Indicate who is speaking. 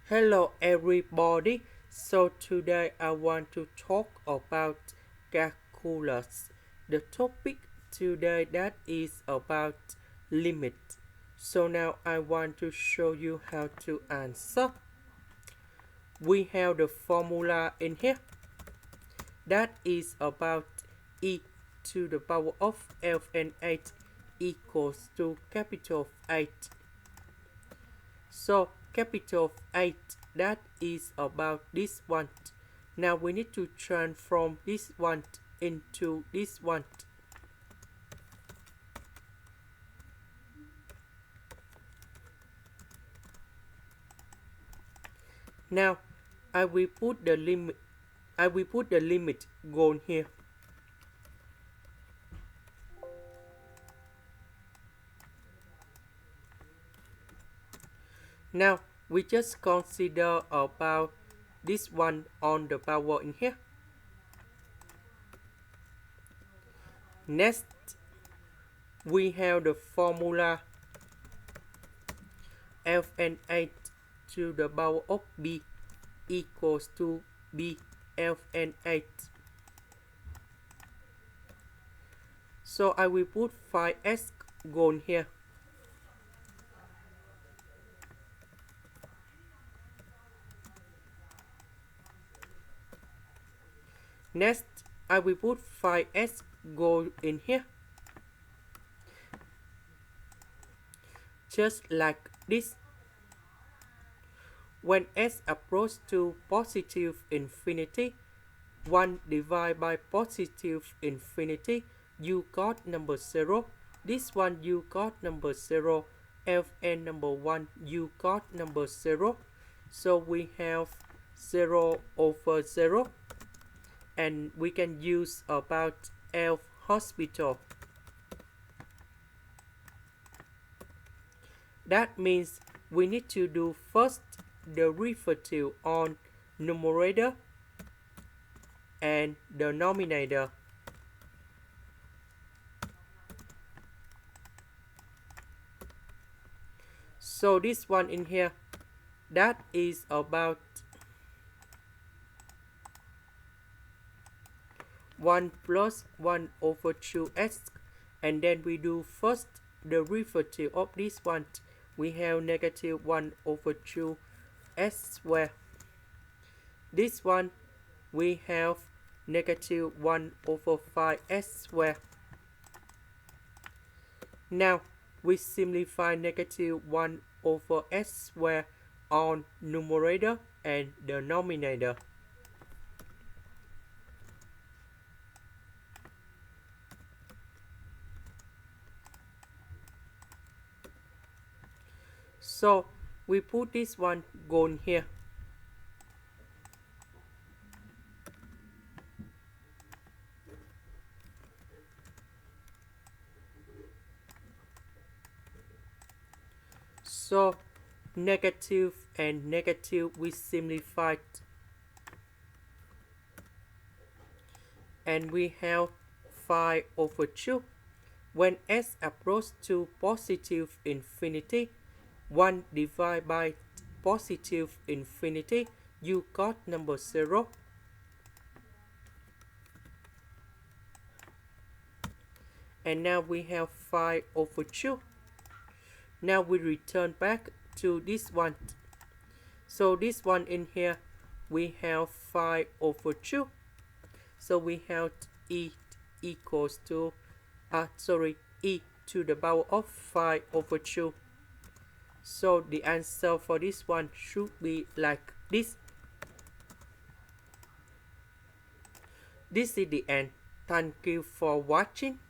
Speaker 1: Hello everybody. So today I want to talk about calculus. The topic today that is about limit. So now I want to show you how to answer. We have the formula in here. That is about e to the power of Fn8 equals to capital 8. So capital 8, that is about this one. Now we need to transform this one into this one. Now I will put the limit goal here. Now we just consider about this one on the power in here. Next we have the formula Fn8 to the power of b equals to b Fn8. So I will put 5s goal here. Next, I will put 5s goal in here. Just like this. When s approaches to positive infinity, 1 divided by positive infinity, you got number 0. This one you got number 0. Fn number 1 you got number 0. So we have 0 over 0. And we can use about L'Hospital. That means we need to do first derivative on numerator and denominator. So this one in here, that is about 1 plus 1 over 2s, and then we do first derivative of this one. We have negative 1 over 2s squared. This one we have negative 1 over 5s squared. Now we simplify negative 1 over s squared on numerator and denominator. So we put this one goal here. So negative and negative we simplified. And we have 5 over 2. When s approaches to positive infinity, 1 divided by positive infinity, you got number 0. And now we have 5 over 2. Now we return back to this one. So this one in here, we have 5 over 2. So we have e equals to, e to the power of 5 over 2. So the answer for this one should be like this. This is the end. Thank you for watching.